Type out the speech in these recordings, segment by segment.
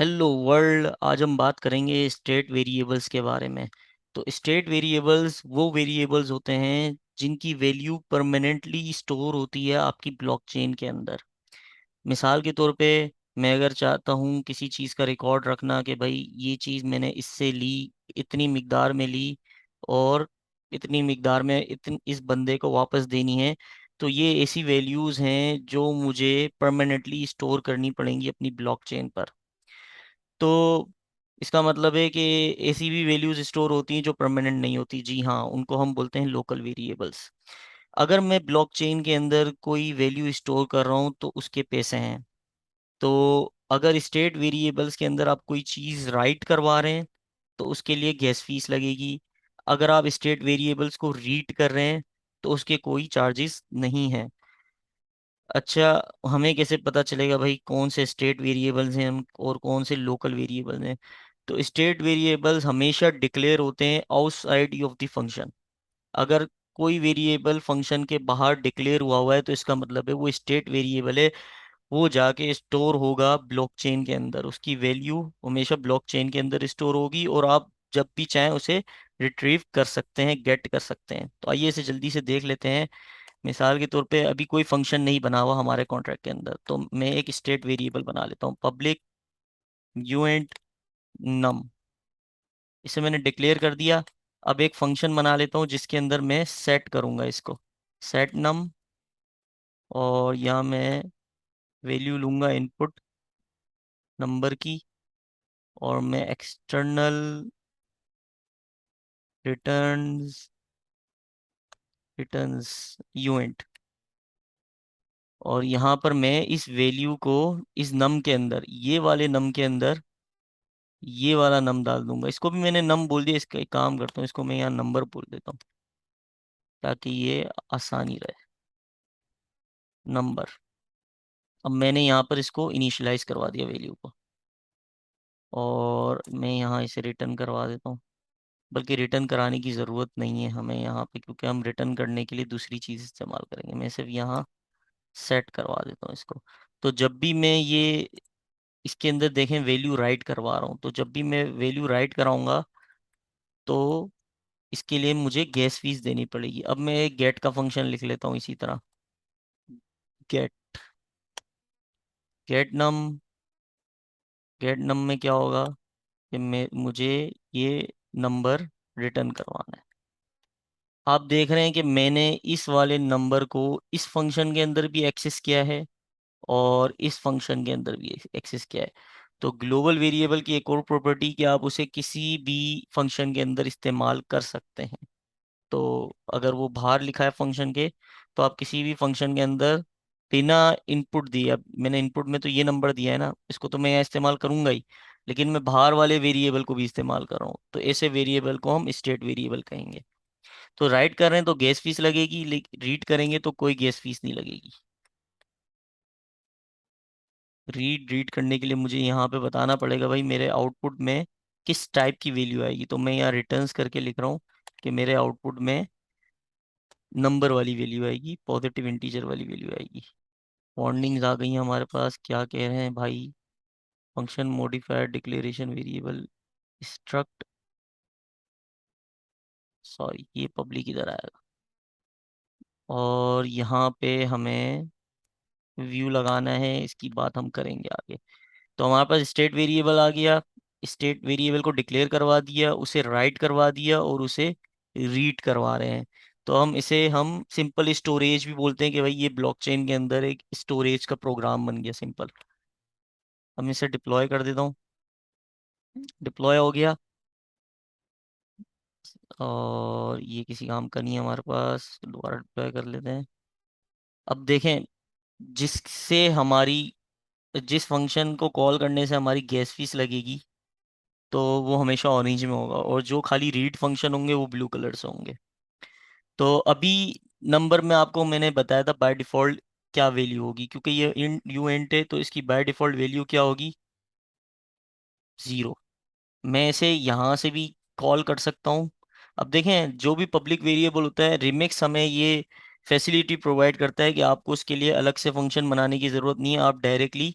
Hello world. आज हम बात करेंगे स्टेट वेरिएबल्स के बारे में। तो स्टेट वेरिएबल्स वो वेरिएबल्स होते हैं जिनकी वैल्यू परमानेंटली स्टोर होती है आपकी ब्लॉकचेन के अंदर। मिसाल के तौर पे मैं अगर चाहता हूँ किसी चीज़ का रिकॉर्ड रखना कि भाई ये चीज़ मैंने इससे ली, इतनी मिकदार में ली, और इतनी मिकदार में इस बंदे को वापस देनी है। तो ये ऐसी वैल्यूज़ हैं जो मुझे परमानेंटली स्टोर करनी पड़ेंगी अपनी ब्लॉकचेन पर। तो इसका मतलब है कि ऐसी भी वैल्यूज स्टोर होती हैं जो परमानेंट नहीं होती। जी हाँ, उनको हम बोलते हैं लोकल वेरिएबल्स। अगर मैं ब्लॉकचेन के अंदर कोई वैल्यू स्टोर कर रहा हूँ तो उसके पैसे हैं। तो अगर स्टेट वेरिएबल्स के अंदर आप कोई चीज़ राइट करवा रहे हैं तो उसके लिए गैस फीस लगेगी। अगर आप स्टेट वेरिएबल्स को रीड कर रहे हैं तो उसके कोई चार्जेस नहीं हैं। अच्छा, हमें कैसे पता चलेगा भाई कौन से स्टेट वेरिएबल्स हैं और कौन से लोकल वेरिएबल्स हैं? तो स्टेट वेरिएबल्स हमेशा डिक्लेयर होते हैं आउटसाइड ऑफ द फंक्शन। अगर कोई वेरिएबल फंक्शन के बाहर डिक्लेयर हुआ हुआ है तो इसका मतलब है वो स्टेट वेरिएबल है। वो जाके स्टोर होगा ब्लॉकचेन के अंदर, उसकी वैल्यू हमेशा ब्लॉकचेन के अंदर स्टोर होगी और आप जब भी चाहें उसे रिट्रीव कर सकते हैं, गेट कर सकते हैं। तो आइए इसे जल्दी से देख लेते हैं। मिसाल के तौर पे अभी कोई फंक्शन नहीं बना हुआ हमारे कॉन्ट्रैक्ट के अंदर, तो मैं एक स्टेट वेरिएबल बना लेता हूँ, पब्लिक यूएंट नम। इसे मैंने डिक्लेयर कर दिया। अब एक फंक्शन बना लेता हूँ जिसके अंदर मैं सेट करूँगा इसको, सेट नम। और यहाँ मैं वैल्यू लूँगा इनपुट नंबर की, और मैं एक्सटर्नल रिटर्न्स रिटर्न्स यूएंट। और यहाँ पर मैं इस वैल्यू को इस नम के अंदर, ये वाले नम के अंदर ये वाला नम डाल दूंगा। इसको भी मैंने नम बोल दिया। इसका एक काम करता हूँ, इसको मैं यहाँ नंबर बोल देता हूँ ताकि ये आसानी रहे। नंबर। अब मैंने यहाँ पर इसको इनिशियलाइज करवा दिया वैल्यू को, और मैं यहाँ इसे रिटर्न करवा देता हूँ। बल्कि रिटर्न कराने की ज़रूरत नहीं है हमें यहाँ पे, क्योंकि हम रिटर्न करने के लिए दूसरी चीज़ इस्तेमाल करेंगे। मैं सिर्फ यहाँ सेट करवा देता हूँ इसको। तो जब भी मैं ये इसके अंदर देखें वैल्यू राइट करवा रहा हूँ, तो जब भी मैं वैल्यू राइट कराऊंगा तो इसके लिए मुझे गैस फीस देनी पड़ेगी। अब मैं एक गेट का फंक्शन लिख लेता हूँ इसी तरह, गेट गेट नम। गेट नम में क्या होगा कि मुझे ये नंबर रिटर्न करवाना है। आप देख रहे हैं कि मैंने इस वाले नंबर को इस फंक्शन के अंदर भी एक्सेस किया है और इस फंक्शन के अंदर भी एक्सेस किया है। तो ग्लोबल वेरिएबल की एक और प्रॉपर्टी कि आप उसे किसी भी फंक्शन के अंदर इस्तेमाल कर सकते हैं। तो अगर वो बाहर लिखा है फंक्शन के, तो आप किसी भी फंक्शन के अंदर बिना इनपुट दिए, अब मैंने इनपुट में तो ये नंबर दिया है ना, इसको तो मैं यहाँ इस्तेमाल करूंगा ही, लेकिन मैं बाहर वाले वेरिएबल को भी इस्तेमाल कर रहा हूँ, तो ऐसे वेरिएबल को हम स्टेट वेरिएबल कहेंगे। तो राइट कर रहे हैं तो गैस फीस लगेगी, लेकिन रीड करेंगे तो कोई गैस फीस नहीं लगेगी। रीड करने के लिए मुझे यहाँ पे बताना पड़ेगा भाई मेरे आउटपुट में किस टाइप की वैल्यू आएगी। तो मैं यहाँ रिटर्न्स करके लिख रहा हूँ कि मेरे आउटपुट में नंबर वाली वैल्यू आएगी, पॉजिटिव इंटीजर वाली वैल्यू आएगी। वार्निंग्स आ गई हैं हमारे पास, क्या कह रहे हैं भाई? Function modifier declaration variable struct, sorry ये पब्लिक इधर आएगा। और यहाँ पे हमें व्यू लगाना है, इसकी बात हम करेंगे आगे। तो हमारे पास स्टेट वेरिएबल आ गया। स्टेट वेरिएबल को डिक्लेयर करवा दिया, उसे राइट करवा दिया और उसे रीड करवा रहे हैं। तो हम सिंपल स्टोरेज भी बोलते हैं कि भाई ये ब्लॉकचेन के अंदर एक स्टोरेज का प्रोग्राम बन गया सिंपल। हम इसे डिप्लॉय कर देता हूँ। डिप्लॉय हो गया, और ये किसी काम का नहीं है हमारे पास, दोबारा डिप्लॉय कर लेते हैं। अब देखें, जिससे हमारी जिस फंक्शन को कॉल करने से हमारी गैस फीस लगेगी तो वो हमेशा ऑरेंज में होगा, और जो खाली रीड फंक्शन होंगे वो ब्लू कलर से होंगे। तो अभी नंबर में आपको मैंने बताया था बाय डिफ़ॉल्ट क्या वैल्यू होगी, क्योंकि ये इन यू एंट है तो इसकी बाय डिफ़ॉल्ट वैल्यू क्या होगी? ज़ीरो। मैं इसे यहाँ से भी कॉल कर सकता हूँ। अब देखें, जो भी पब्लिक वेरिएबल होता है, रिमिक्स हमें ये फैसिलिटी प्रोवाइड करता है कि आपको उसके लिए अलग से फंक्शन बनाने की ज़रूरत नहीं है। आप डायरेक्टली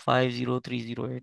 50308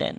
10.